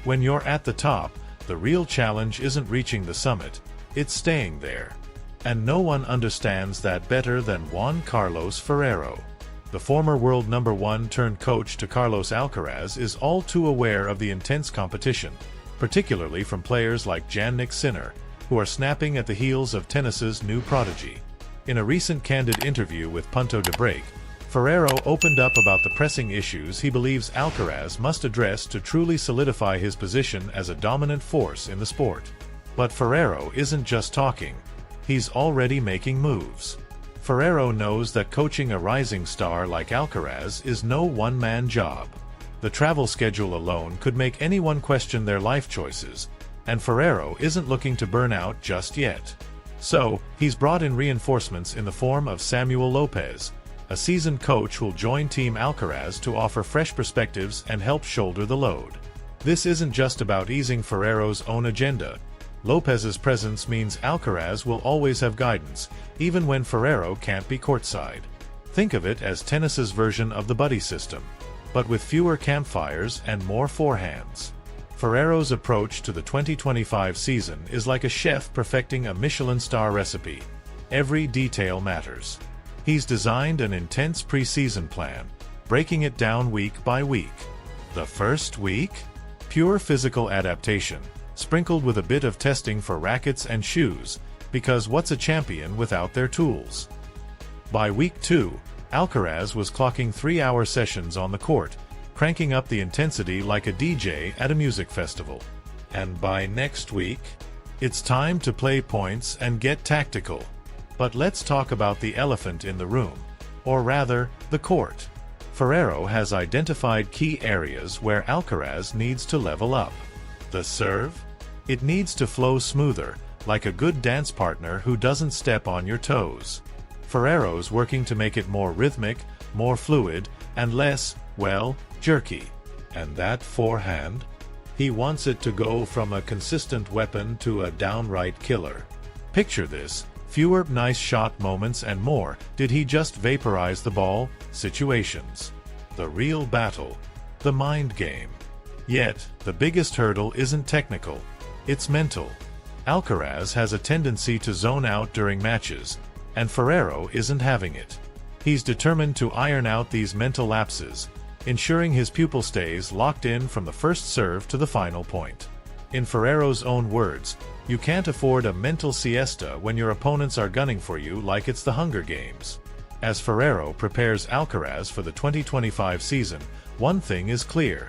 When you're at the top, the real challenge isn't reaching the summit, it's staying there. And no one understands that better than Juan Carlos Ferrero. The former world #1 turned coach to Carlos Alcaraz is all too aware of the intense competition, particularly from players like Jannik Sinner, who are snapping at the heels of tennis's new prodigy. In a recent candid interview with Punto de Break, Ferrero opened up about the pressing issues he believes Alcaraz must address to truly solidify his position as a dominant force in the sport. But Ferrero isn't just talking, he's already making moves. Ferrero knows that coaching a rising star like Alcaraz is no one-man job. The travel schedule alone could make anyone question their life choices, and Ferrero isn't looking to burn out just yet. So, he's brought in reinforcements in the form of Samuel Lopez, a seasoned coach who'll join Team Alcaraz to offer fresh perspectives and help shoulder the load. This isn't just about easing Ferrero's own agenda. Lopez's presence means Alcaraz will always have guidance, even when Ferrero can't be courtside. Think of it as tennis's version of the buddy system, but with fewer campfires and more forehands. Ferrero's approach to the 2025 season is like a chef perfecting a Michelin star recipe. Every detail matters. He's designed an intense preseason plan, breaking it down week by week. The first week? Pure physical adaptation, sprinkled with a bit of testing for rackets and shoes, because what's a champion without their tools? By week 2, Alcaraz was clocking 3-hour sessions on the court, cranking up the intensity like a DJ at a music festival. And by next week, it's time to play points and get tactical. But let's talk about the elephant in the room, or rather, the court. Ferrero has identified key areas where Alcaraz needs to level up. The serve? It needs to flow smoother, like a good dance partner who doesn't step on your toes. Ferrero's working to make it more rhythmic, more fluid, and less, well, jerky. And that forehand? He wants it to go from a consistent weapon to a downright killer. Picture this. Fewer nice shot moments and more did he just vaporize the ball situations. The real battle. The mind game. Yet, the biggest hurdle isn't technical. It's mental. Alcaraz has a tendency to zone out during matches, and Ferrero isn't having it. He's determined to iron out these mental lapses, ensuring his pupil stays locked in from the first serve to the final point. In Ferrero's own words, you can't afford a mental siesta when your opponents are gunning for you like it's the Hunger Games. As Ferrero prepares Alcaraz for the 2025 season, one thing is clear.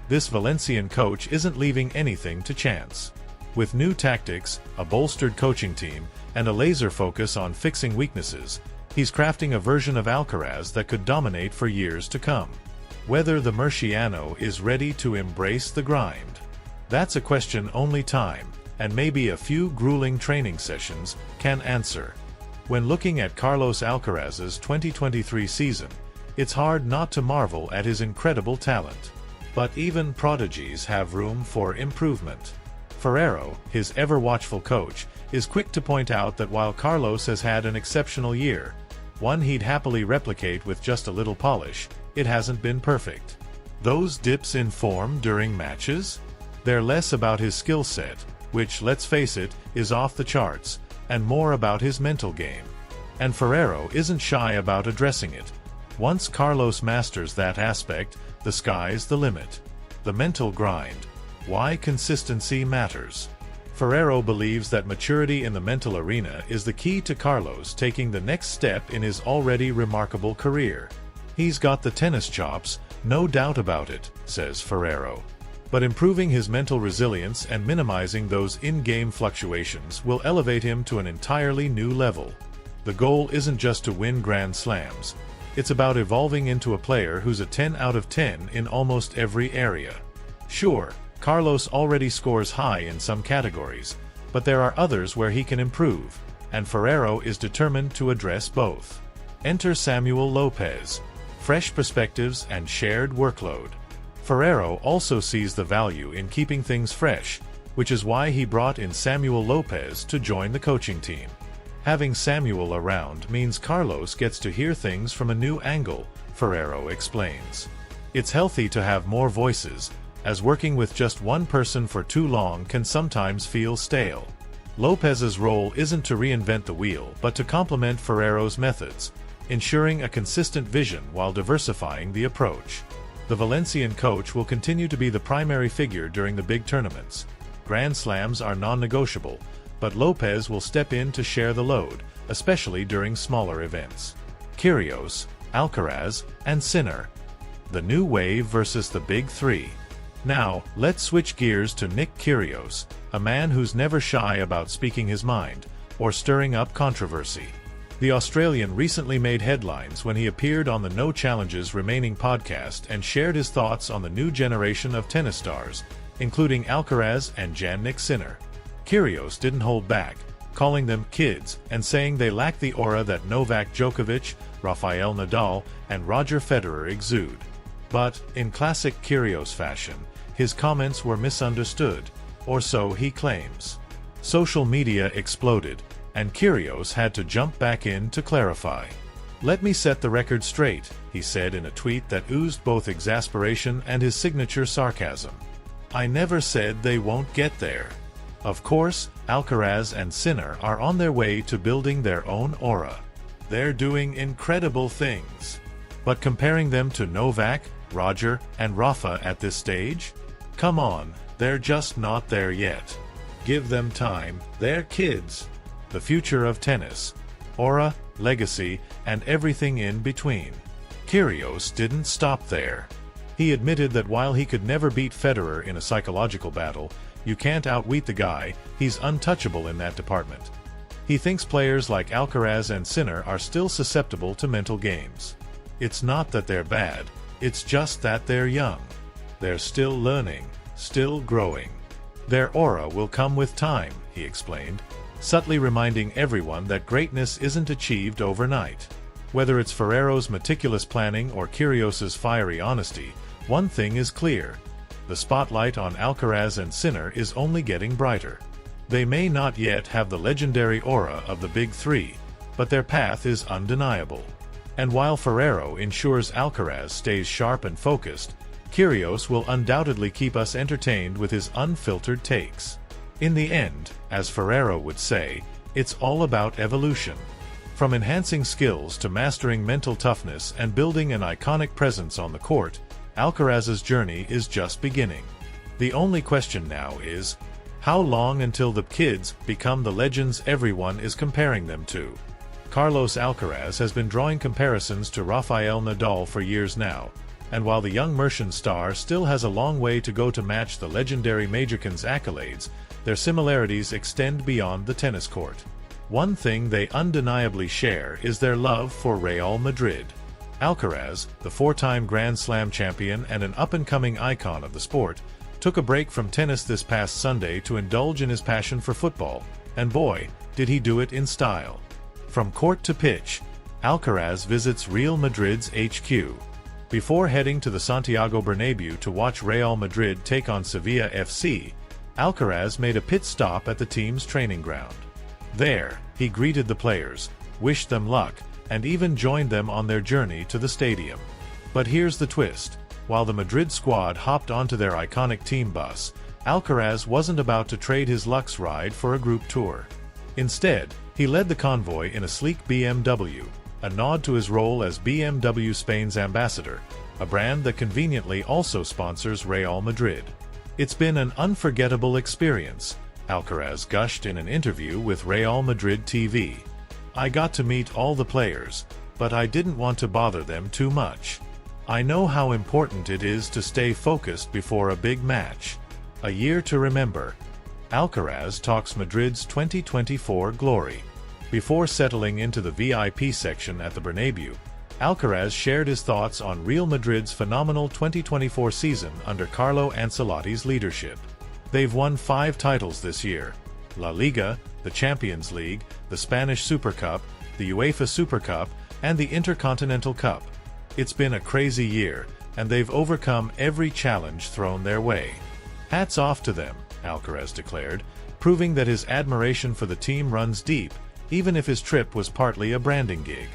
This Valencian coach isn't leaving anything to chance. With new tactics, a bolstered coaching team, and a laser focus on fixing weaknesses, he's crafting a version of Alcaraz that could dominate for years to come. Whether the Murciano is ready to embrace the grind? That's a question only time, and maybe a few grueling training sessions, can answer. When looking at Carlos Alcaraz's 2023 season, it's hard not to marvel at his incredible talent. But even prodigies have room for improvement. Ferrero, his ever-watchful coach, is quick to point out that while Carlos has had an exceptional year, one he'd happily replicate with just a little polish, it hasn't been perfect. Those dips in form during matches? They're less about his skill set, which, let's face it, is off the charts, and more about his mental game. And Ferrero isn't shy about addressing it. Once Carlos masters that aspect, the sky's the limit. The mental grind. Why consistency matters. Ferrero believes that maturity in the mental arena is the key to Carlos taking the next step in his already remarkable career. He's got the tennis chops, no doubt about it, says Ferrero. But improving his mental resilience and minimizing those in-game fluctuations will elevate him to an entirely new level. The goal isn't just to win Grand Slams. It's about evolving into a player who's a 10 out of 10 in almost every area. Sure, Carlos already scores high in some categories, but there are others where he can improve, and Ferrero is determined to address both. Enter Samuel Lopez. Fresh perspectives and shared workload. Ferrero also sees the value in keeping things fresh, which is why he brought in Samuel Lopez to join the coaching team. Having Samuel around means Carlos gets to hear things from a new angle, Ferrero explains. It's healthy to have more voices, as working with just one person for too long can sometimes feel stale. Lopez's role isn't to reinvent the wheel but to complement Ferrero's methods, ensuring a consistent vision while diversifying the approach. The Valencian coach will continue to be the primary figure during the big tournaments. Grand Slams are non-negotiable, but Lopez will step in to share the load, especially during smaller events. Kyrgios, Alcaraz, and Sinner. The new wave versus the big three. Now, let's switch gears to Nick Kyrgios, a man who's never shy about speaking his mind, or stirring up controversy. The Australian recently made headlines when he appeared on the No Challenges Remaining podcast and shared his thoughts on the new generation of tennis stars, including Alcaraz and Jannik Sinner. Kyrgios didn't hold back, calling them kids and saying they lack the aura that Novak Djokovic, Rafael Nadal, and Roger Federer exude. But, in classic Kyrgios fashion, his comments were misunderstood, or so he claims. Social media exploded, and Kyrgios had to jump back in to clarify. "Let me set the record straight," he said in a tweet that oozed both exasperation and his signature sarcasm. "I never said they won't get there. Of course, Alcaraz and Sinner are on their way to building their own aura. They're doing incredible things. But comparing them to Novak, Roger, and Rafa at this stage? Come on, they're just not there yet. Give them time, they're kids." The future of tennis. Aura, legacy, and everything in between. Kyrgios didn't stop there. He admitted that while he could never beat Federer in a psychological battle, you can't outwit the guy, he's untouchable in that department. He thinks players like Alcaraz and Sinner are still susceptible to mental games. It's not that they're bad, it's just that they're young. They're still learning, still growing. Their aura will come with time, he explained, subtly reminding everyone that greatness isn't achieved overnight. Whether it's Ferrero's meticulous planning or Kyrgios's fiery honesty, one thing is clear. The spotlight on Alcaraz and Sinner is only getting brighter. They may not yet have the legendary aura of the big three, but their path is undeniable. And while Ferrero ensures Alcaraz stays sharp and focused, Kyrgios will undoubtedly keep us entertained with his unfiltered takes. In the end, as Ferrero would say, it's all about evolution. From enhancing skills to mastering mental toughness and building an iconic presence on the court, Alcaraz's journey is just beginning. The only question now is, how long until the kids become the legends everyone is comparing them to? Carlos Alcaraz has been drawing comparisons to Rafael Nadal for years now, and while the young Mercian star still has a long way to go to match the legendary Majorcan's accolades, their similarities extend beyond the tennis court. One thing they undeniably share is their love for Real Madrid. Alcaraz, the four-time Grand Slam champion and an up-and-coming icon of the sport, took a break from tennis this past Sunday to indulge in his passion for football, and boy, did he do it in style. From court to pitch, Alcaraz visits Real Madrid's HQ. Before heading to the Santiago Bernabéu to watch Real Madrid take on Sevilla FC, Alcaraz made a pit stop at the team's training ground. There, he greeted the players, wished them luck, and even joined them on their journey to the stadium. But here's the twist. While the Madrid squad hopped onto their iconic team bus, Alcaraz wasn't about to trade his Lux ride for a group tour. Instead, he led the convoy in a sleek BMW, a nod to his role as BMW Spain's ambassador, a brand that conveniently also sponsors Real Madrid. "It's been an unforgettable experience," Alcaraz gushed in an interview with Real Madrid TV. "I got to meet all the players, but I didn't want to bother them too much. I know how important it is to stay focused before a big match. A year to remember." Alcaraz talks Madrid's 2024 glory. Before settling into the VIP section at the Bernabéu, Alcaraz shared his thoughts on Real Madrid's phenomenal 2024 season under Carlo Ancelotti's leadership. They've won 5 titles this year: La Liga, the Champions League, the Spanish Super Cup, the UEFA Super Cup, and the Intercontinental Cup. "It's been a crazy year, and they've overcome every challenge thrown their way. Hats off to them," Alcaraz declared, proving that his admiration for the team runs deep, even if his trip was partly a branding gig.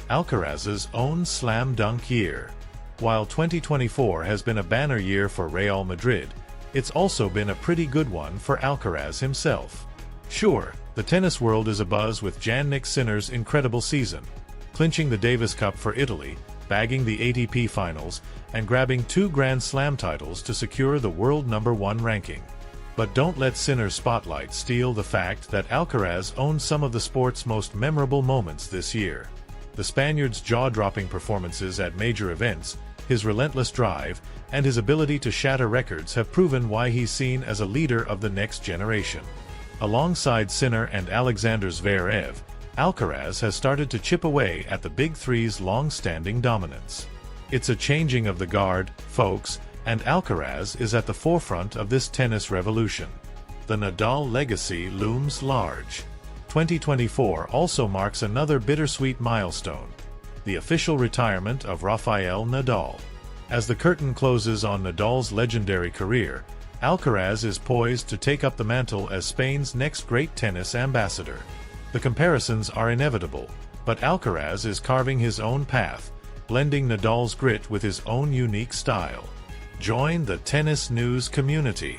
Alcaraz's own slam dunk year. While 2024 has been a banner year for Real Madrid, it's also been a pretty good one for Alcaraz himself. Sure, the tennis world is abuzz with Jannik Sinner's incredible season, clinching the Davis Cup for Italy, bagging the ATP finals, and grabbing 2 Grand Slam titles to secure the world #1 ranking. But don't let Sinner's spotlight steal the fact that Alcaraz owned some of the sport's most memorable moments this year. The Spaniard's jaw-dropping performances at major events, his relentless drive, and his ability to shatter records have proven why he's seen as a leader of the next generation. Alongside Sinner and Alexander Zverev, Alcaraz has started to chip away at the Big Three's long-standing dominance. It's a changing of the guard, folks, and Alcaraz is at the forefront of this tennis revolution. The Nadal legacy looms large. 2024 also marks another bittersweet milestone: the official retirement of Rafael Nadal. As the curtain closes on Nadal's legendary career, Alcaraz is poised to take up the mantle as Spain's next great tennis ambassador. The comparisons are inevitable, but Alcaraz is carving his own path, blending Nadal's grit with his own unique style. Join the tennis news community.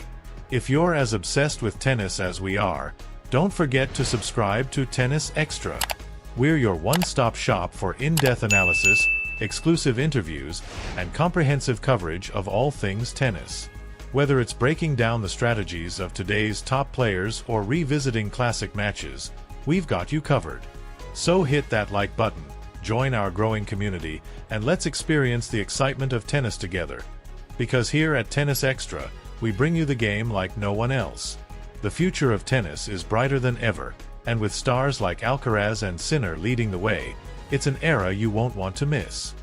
If you're as obsessed with tennis as we are, don't forget to subscribe to Tennis Extra. We're your one-stop shop for in-depth analysis, exclusive interviews, and comprehensive coverage of all things tennis. Whether it's breaking down the strategies of today's top players or revisiting classic matches, we've got you covered. So hit that like button, join our growing community, and let's experience the excitement of tennis together. Because here at Tennis Extra, we bring you the game like no one else. The future of tennis is brighter than ever, and with stars like Alcaraz and Sinner leading the way, it's an era you won't want to miss.